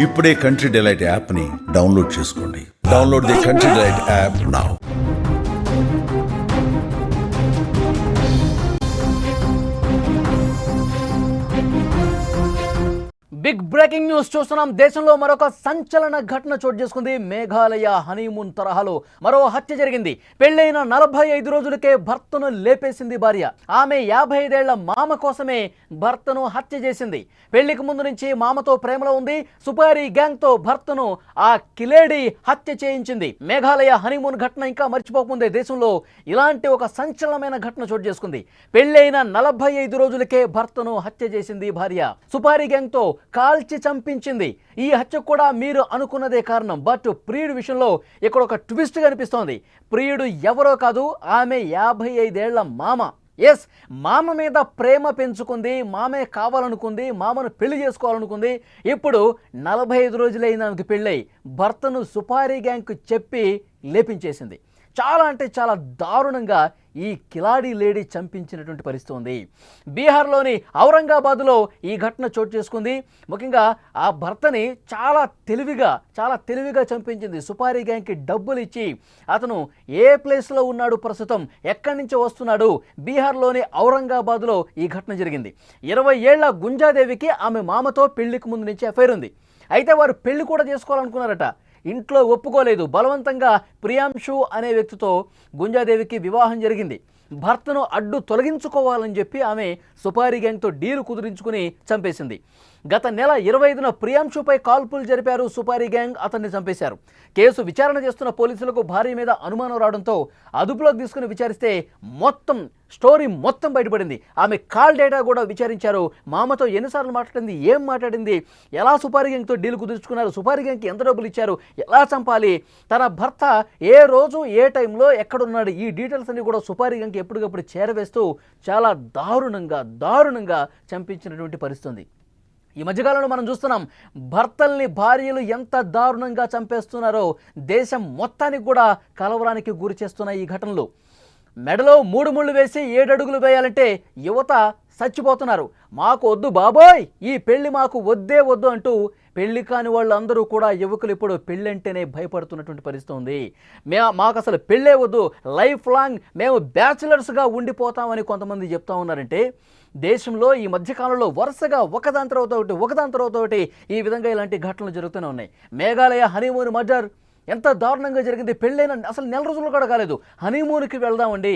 ఇప్పుడే country delight యాప్ని download చేసుకోండి. Download the country delight app now. Big breaking news చూస్తున్నాం. దేశంలో మరొక సంచలన ఘటన చోటు చేసుకుంది. మేఘాలయ హనీమూన్ తరహాలో మరో హత్య జరిగింది. పెళ్లైన 45 రోజులకే భర్తను లేపేసింది భార్య. ఆమె 55 ఏళ్ల మామ కోసమే భర్తను హత్య చేసింది. పెళ్లికి ముందు నుంచి మామతో ప్రేమలో ఉంది. సుపారీ గ్యాంగ్ తో భర్తను ఆ కిలేడి హత్య చేయించింది. మేఘాలయ హనీమూన్ ఘటన ఇంకా మర్చిపోకముందే దేశంలో ఇలాంటి ఒక సంచలనమైన ఘటన చోటు చేసుకుంది. పెళ్లైన 45 రోజులకే భర్తను హత్య చేసింది భార్య. సుపారీ గ్యాంగ్ తో కాల్చి చంపించింది. ఈ హత్య కూడా మీరు అనుకున్నదే కారణం. బట్ ప్రియుడి విషయంలో ఇక్కడ ఒక ట్విస్ట్ కనిపిస్తోంది. ప్రియుడు ఎవరో కాదు, ఆమె 55 ఏళ్ల మామ. ఎస్, మామ మీద ప్రేమ పెంచుకుంది, మామే కావాలనుకుంది, మామను పెళ్లి చేసుకోవాలనుకుంది. ఇప్పుడు 45 రోజులైన ఆమెకు పెళ్ళై భర్తను సుపారీ గ్యాంగ్కు చెప్పి లేపించేసింది. చాలా అంటే చాలా దారుణంగా ఈ కిలాడి లేడీ చంపించినటువంటి పరిస్థితి ఉంది. బీహార్లోని ఔరంగాబాద్లో ఈ ఘటన చోటు చేసుకుంది. ముఖ్యంగా ఆ భర్తని చాలా తెలివిగా చంపించింది. సుపారీ గ్యాంగ్కి డబ్బులు ఇచ్చి అతను ఏ ప్లేస్లో ఉన్నాడు, ప్రస్తుతం ఎక్కడి నుంచి వస్తున్నాడు, బీహార్లోని ఔరంగాబాద్లో ఈ ఘటన జరిగింది. 20 ఏళ్ల గుంజాదేవికి ఆమె మామతో పెళ్లికి ముందు నుంచి అఫైర్ ఉంది. అయితే వారు పెళ్లి కూడా చేసుకోవాలనుకున్నారట. ఇంట్లో ఒప్పుకోలేదు. బలవంతంగా ప్రియాంశు అనే వ్యక్తితో గుంజాదేవికి వివాహం జరిగింది. భర్తను అడ్డు తొలగించుకోవాలని చెప్పి ఆమె సుపారీ గ్యాంగ్తో డీలు కుదిరించుకుని చంపేసింది. గత నెల 25న ప్రియాంశుపై కాల్పులు జరిపారు సుపారీ గ్యాంగ్. అతన్ని చంపేశారు. కేసు విచారణ చేస్తున్న పోలీసులకు భార్య మీద అనుమానం రావడంతో అదుపులోకి తీసుకుని విచారిస్తే స్టోరీ మొత్తం బయటపడింది. ఆమె కాల్ డేటా కూడా విచారించారు. మామతో ఎన్నిసార్లు మాట్లాడింది, ఏం మాట్లాడింది, ఎలా సుపారీ గ్యాంగ్తో డీల్ కుదుర్చుకున్నారు, సుపారీ గ్యాంగ్కి ఎంత డబ్బులు ఇచ్చారు, ఎలా చంపాలి, తన భర్త ఏ రోజు ఏ టైంలో ఎక్కడున్నాడు, ఈ డీటెయిల్స్ అన్ని కూడా సుపారీ గ్యాంగ్కి ఎప్పటికప్పుడు చేరవేస్తూ చాలా దారుణంగా చంపించినటువంటి పరిస్థితి. ఈ మధ్యకాలంలో మనం చూస్తున్నాం భర్తల్ని భార్యలు ఎంత దారుణంగా చంపేస్తున్నారో. దేశం మొత్తానికి కూడా కలవరానికి గురి చేస్తున్న ఈ ఘటనలు. మెడలో 3 ముళ్ళు వేసి 7 అడుగులు వేయాలంటే యువత చచ్చిపోతున్నారు. మాకు వద్దు బాబోయ్, ఈ పెళ్లి మాకు వద్దే వద్దు అంటూ పెళ్లి కాని వాళ్ళందరూ కూడా యువకులు ఇప్పుడు పెళ్ళంటేనే భయపడుతున్నటువంటి పరిస్థితి ఉంది. మాకు అసలు పెళ్ళే వద్దు, లైఫ్ లాంగ్ మేము బ్యాచిలర్స్గా ఉండిపోతామని కొంతమంది చెప్తా ఉన్నారంటే, దేశంలో ఈ మధ్యకాలంలో వరుసగా ఒకదాని తర్వాత ఒకటి ఈ విధంగా ఇలాంటి ఘటనలు జరుగుతూనే ఉన్నాయి. మేఘాలయ హనీమూన్ మర్డర్ ఎంత దారుణంగా జరిగింది. పెళ్ళైన అసలు నెల రోజులు కూడా కాలేదు. హనీమూన్కి వెళ్దామండి,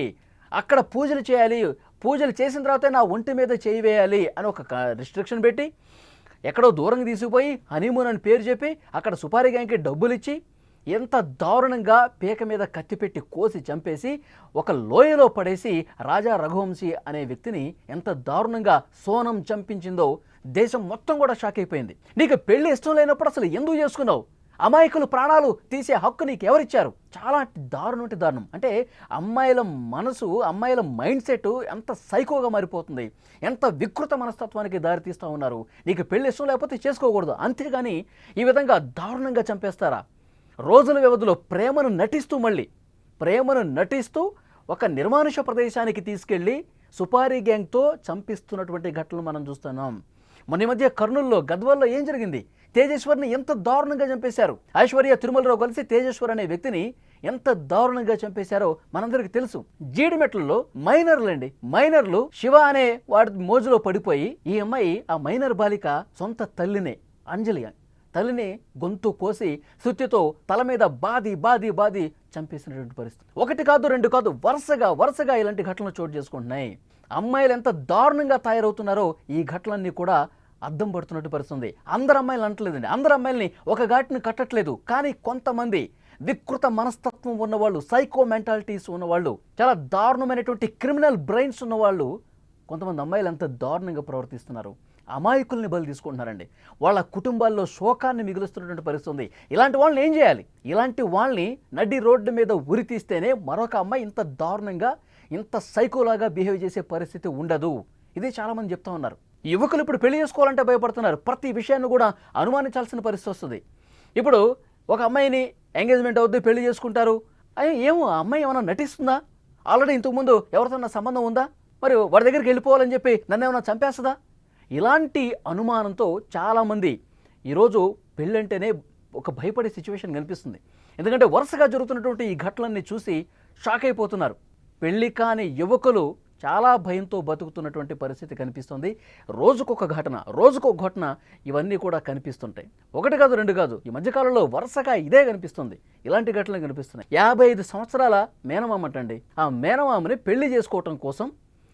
అక్కడ పూజలు చేయాలి, పూజలు చేసిన తర్వాతే నా ఒంటి మీద చేయి వేయాలి అని ఒక రిస్ట్రిక్షన్ పెట్టి ఎక్కడో దూరంగా తీసుకుపోయి హనీమూన్ అని పేరు చెప్పి అక్కడ సుపారీ గ్యాంగ్కి డబ్బులు ఇచ్చి ఎంత దారుణంగా పీక మీద కత్తి పెట్టి కోసి చంపేసి ఒక లోయలో పడేసి రాజా రఘువంశీ అనే వ్యక్తిని ఎంత దారుణంగా సోనం చంపించిందో దేశం మొత్తం కూడా షాక్ అయిపోయింది. నీకు పెళ్లి ఇష్టం లేనప్పుడు అసలు ఎందుకు చేసుకున్నావు? అమాయకులు ప్రాణాలు తీసే హక్కు నీకు ఎవరిచ్చారు? చాలా దారుణం. అంటే అమ్మాయిల మనసు, అమ్మాయిల మైండ్ సెట్ ఎంత సైకోగా మారిపోతుంది, ఎంత వికృత మనస్తత్వానికి దారితీస్తూ ఉన్నారు. నీకు పెళ్లి ఇష్టం లేకపోతే చేసుకోకూడదు, అంతేగాని ఈ విధంగా దారుణంగా చంపేస్తారా? రోజుల వ్యవధిలో ప్రేమను నటిస్తూ ఒక నిర్మానుష ప్రదేశానికి తీసుకెళ్లి సుపారీ గ్యాంగ్తో చంపిస్తున్నటువంటి ఘటనలు మనం చూస్తున్నాం. మొన్న మధ్య కర్నూలులో, గద్వాల్లో ఏం జరిగింది? తేజేశ్వర్ని ఎంత దారుణంగా చంపేశారు. ఐశ్వర్య తిరుమలరావు కలిసి తేజేశ్వర్ అనే వ్యక్తిని ఎంత దారుణంగా చంపేశారో మనందరికీ తెలుసు. జీడిమెట్లలో మైనర్లు శివ అనే వాడి మోజులో పడిపోయి ఈ అమ్మాయి, ఆ మైనర్ బాలిక సొంత తల్లినే, అంజలి తల్లిని గొంతు కోసి సుత్తితో తల మీద బాది చంపేసినటువంటి పరిస్థితి. 1 కాదు 2 కాదు, వరుసగా ఇలాంటి ఘటనలు చోటు చేసుకుంటున్నాయి. అమ్మాయిలు ఎంత దారుణంగా తయారవుతున్నారో ఈ ఘటనలన్నీ కూడా అద్దం పడుతున్నట్టు పరిస్థితుంది. అందరు అమ్మాయిలు అంటలేదండి, అందరు అమ్మాయిల్ని ఒక ఘాటుని కట్టట్లేదు. కానీ కొంతమంది వికృత మనస్తత్వం ఉన్నవాళ్ళు, సైకో మెంటాలిటీస్ ఉన్నవాళ్ళు, చాలా దారుణమైనటువంటి క్రిమినల్ బ్రెయిన్స్ ఉన్నవాళ్ళు, కొంతమంది అమ్మాయిలు ఎంత దారుణంగా ప్రవర్తిస్తున్నారు. అమాయకుల్ని బలి తీసుకుంటున్నారండి. వాళ్ళ కుటుంబాల్లో శోకాన్ని మిగులుస్తున్నటువంటి పరిస్థితి ఉంది. ఇలాంటి వాళ్ళని ఏం చేయాలి? ఇలాంటి వాళ్ళని నడి రోడ్డు మీద ఉరి తీస్తేనే మరొక అమ్మాయి ఇంత దారుణంగా, ఇంత సైకోలాగా బిహేవ్ చేసే పరిస్థితి ఉండదు. ఇది చాలామంది చెప్తా ఉన్నారు. యువకులు ఇప్పుడు పెళ్లి చేసుకోవాలంటే భయపడుతున్నారు. ప్రతి విషయాన్ని కూడా అనుమానించాల్సిన పరిస్థితి వస్తుంది. ఇప్పుడు ఒక అమ్మాయిని ఎంగేజ్మెంట్ అవుద్ది, పెళ్లి చేసుకుంటారు. ఏమో ఆ అమ్మాయి ఏమైనా నటిస్తుందా? ఆల్రెడీ ఇంతకుముందు ఎవరితో సంబంధం ఉందా? మరి వాడి దగ్గరికి వెళ్ళిపోవాలని చెప్పి నన్ను ఏమైనా చంపేస్తుందా? ఇలాంటి అనుమానంతో చాలామంది ఈరోజు పెళ్ళంటేనే ఒక భయపడే సిచ్యువేషన్ కనిపిస్తుంది. ఎందుకంటే వరుసగా జరుగుతున్నటువంటి ఈ ఘటనల్ని చూసి షాక్ అయిపోతున్నారు. పెళ్లి కాని యువకులు చాలా భయంతో బతుకుతున్నటువంటి పరిస్థితి కనిపిస్తుంది. రోజుకొక ఘటన ఇవన్నీ కూడా కనిపిస్తుంటాయి. ఒకటి కాదు, రెండు కాదు, ఈ మధ్యకాలంలో వరుసగా ఇదే కనిపిస్తుంది. ఇలాంటి ఘటనలు కనిపిస్తున్నాయి. 55 సంవత్సరాల మేనమామ అంటండి. ఆ మేనమామని పెళ్లి చేసుకోవటం కోసం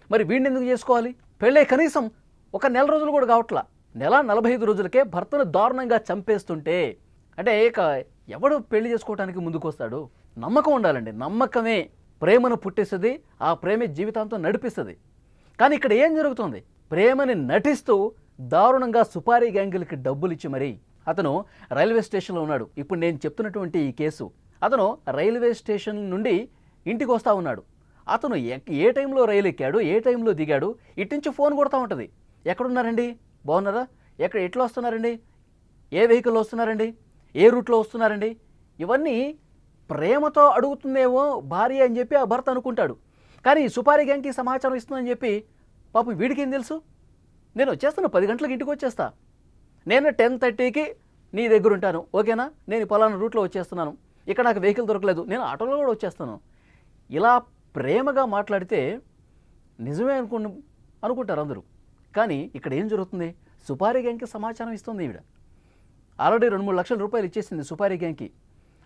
మరి వీడిని ఎందుకు చేసుకోవాలి? పెళ్ళే కనీసం ఒక నెల రోజులు కూడా కావట్లా. నెల 45 రోజులకే భర్తను దారుణంగా చంపేస్తుంటే అంటే ఇక ఎవడు పెళ్లి చేసుకోవడానికి ముందుకు వస్తాడు? నమ్మకం ఉండాలండి. నమ్మకమే ప్రేమను పుట్టిస్తుంది, ఆ ప్రేమే జీవితాంతం నడిపిస్తుంది. కానీ ఇక్కడ ఏం జరుగుతుంది? ప్రేమని నటిస్తూ దారుణంగా సుపారీ గ్యాంగులకి డబ్బులు ఇచ్చి మరీ అతను రైల్వే స్టేషన్లో ఉన్నాడు. ఇప్పుడు నేను చెప్తున్నటువంటి ఈ కేసు, అతను రైల్వే స్టేషన్ నుండి ఇంటికి వస్తూ ఉన్నాడు. అతను ఏ టైంలో రైలు ఎక్కాడు, ఏ టైంలో దిగాడు, ఇటు నుంచి ఫోన్ కొడతా ఉంటుంది. ఎక్కడున్నారండి, బాగున్నారా, ఎట్లా వస్తున్నారండి, ఏ వెహికల్లో వస్తున్నారండి, ఏ రూట్లో వస్తున్నారండి, ఇవన్నీ ప్రేమతో అడుగుతుందేమో భార్య అని చెప్పి ఆ భర్త అనుకుంటాడు. కానీ సుపారీ గ్యాంగ్కి సమాచారం ఇస్తుందని చెప్పి పాపం వీడికి ఏం తెలుసు? నేను వచ్చేస్తాను, 10 గంటలకు ఇంటికి వచ్చేస్తా, నేను 10:30కి నీ దగ్గర ఉంటాను, ఓకేనా, నేను పలానా రూట్లో వచ్చేస్తున్నాను, ఇక్కడ నాకు వెహికల్ దొరకలేదు, నేను ఆటోలో కూడా వచ్చేస్తాను. ఇలా ప్రేమగా మాట్లాడితే నిజమే అనుకుంటారు అందరూ. కానీ ఇక్కడ ఏం జరుగుతుంది? సుపారీ గ్యాంగ్కి సమాచారం ఇస్తుంది ఈవిడ. ఆల్రెడీ 2-3 లక్షల రూపాయలు ఇచ్చేసింది సుపారీ గ్యాంగ్కి.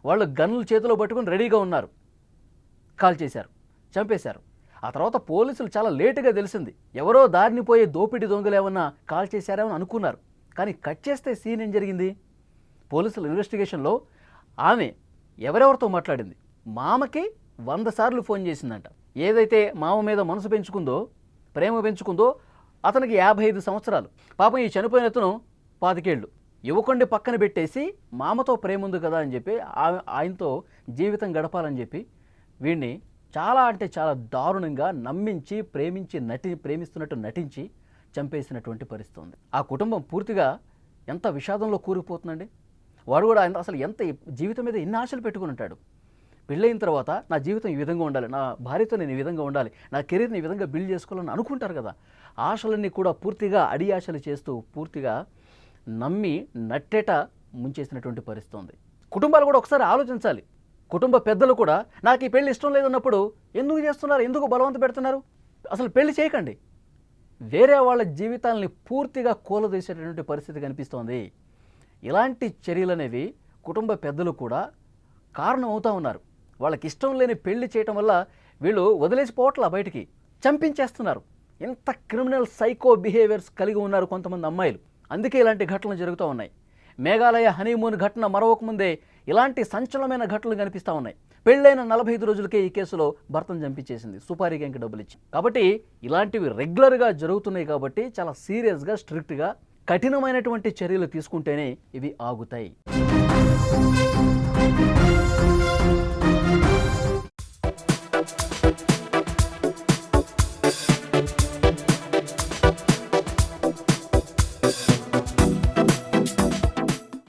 వాళ్ళు గన్నులు చేతిలో పట్టుకుని రెడీగా ఉన్నారు. కాల్ చేశారు, చంపేశారు. ఆ తర్వాత పోలీసులు చాలా లేటుగా తెలిసింది. ఎవరో దారిని పోయే దోపిడీ దొంగలు ఏమన్నా కాల్ చేశారేమని అనుకున్నారు. కానీ కట్ చేస్తే సీన్ ఏం జరిగింది? పోలీసుల ఇన్వెస్టిగేషన్లో ఆమె ఎవరెవరితో మాట్లాడింది? మామకి 100 సార్లు ఫోన్ చేసిందంట. ఏదైతే మామ మీద మనసు పెంచుకుందో, ప్రేమ పెంచుకుందో, అతనికి 55 సంవత్సరాలు. పాపం ఈ చనిపోయిన అతను 25 ఏళ్ళు. యువకుడిని పక్కన పెట్టేసి మామతో ప్రేమ ఉంది కదా అని చెప్పి ఆయనతో జీవితం గడపాలని చెప్పి వీడిని చాలా అంటే చాలా దారుణంగా నమ్మించి ప్రేమిస్తున్నట్టు నటించి చంపేసినటువంటి పరిస్థితి ఉంది. ఆ కుటుంబం పూర్తిగా ఎంత విషాదంలో కూరుకుపోతుందండి. వాడు కూడా అసలు ఎంత జీవితం మీద ఎన్ని ఆశలు పెట్టుకుని ఉంటాడు. పెళ్ళైన తర్వాత నా జీవితం ఈ విధంగా ఉండాలి, నా భార్యతో నేను ఈ విధంగా ఉండాలి, నా కెరీర్ని ఈ విధంగా బిల్డ్ చేసుకోవాలని అనుకుంటారు కదా. ఆశలన్నీ కూడా పూర్తిగా అడియాశలు చేస్తూ పూర్తిగా నమ్మి నట్టేట ముంచేసినటువంటి పరిస్థితి ఉంది. కుటుంబాలు కూడా ఒకసారి ఆలోచించాలి. కుటుంబ పెద్దలు కూడా నాకు ఈ పెళ్లి ఇష్టం లేదన్నప్పుడు ఎందుకు చేస్తున్నారు, ఎందుకు బలవంత పెడుతున్నారు? అసలు పెళ్లి చేయకండి. వేరే వాళ్ళ జీవితాలని పూర్తిగా కూలదీసేటటువంటి పరిస్థితి కనిపిస్తోంది. ఇలాంటి చర్యలు అనేవి కుటుంబ పెద్దలు కూడా కారణం అవుతూ ఉన్నారు. వాళ్ళకి ఇష్టం లేని పెళ్లి చేయటం వల్ల వీళ్ళు వదిలేసిపోవట్లా, బయటికి చంపించేస్తున్నారు. ఎంత క్రిమినల్ సైకో బిహేవియర్స్ కలిగి ఉన్నారు కొంతమంది అమ్మాయిలు. అందుకే ఇలాంటి ఘటనలు జరుగుతూ ఉన్నాయి. మేఘాలయ హనీమూన్ ఘటన మరొకముందే ఇలాంటి సంచలనమైన ఘటనలు కనిపిస్తూ ఉన్నాయి. పెళ్ళైన 45 రోజులకే ఈ కేసులో భర్తను చంపించేసింది సుపారీ గ్యాంగ్కి డబ్బులు ఇచ్చి. కాబట్టి ఇలాంటివి రెగ్యులర్గా జరుగుతున్నాయి. కాబట్టి చాలా సీరియస్గా, స్ట్రిక్ట్గా, కఠినమైనటువంటి చర్యలు తీసుకుంటేనే ఇవి ఆగుతాయి.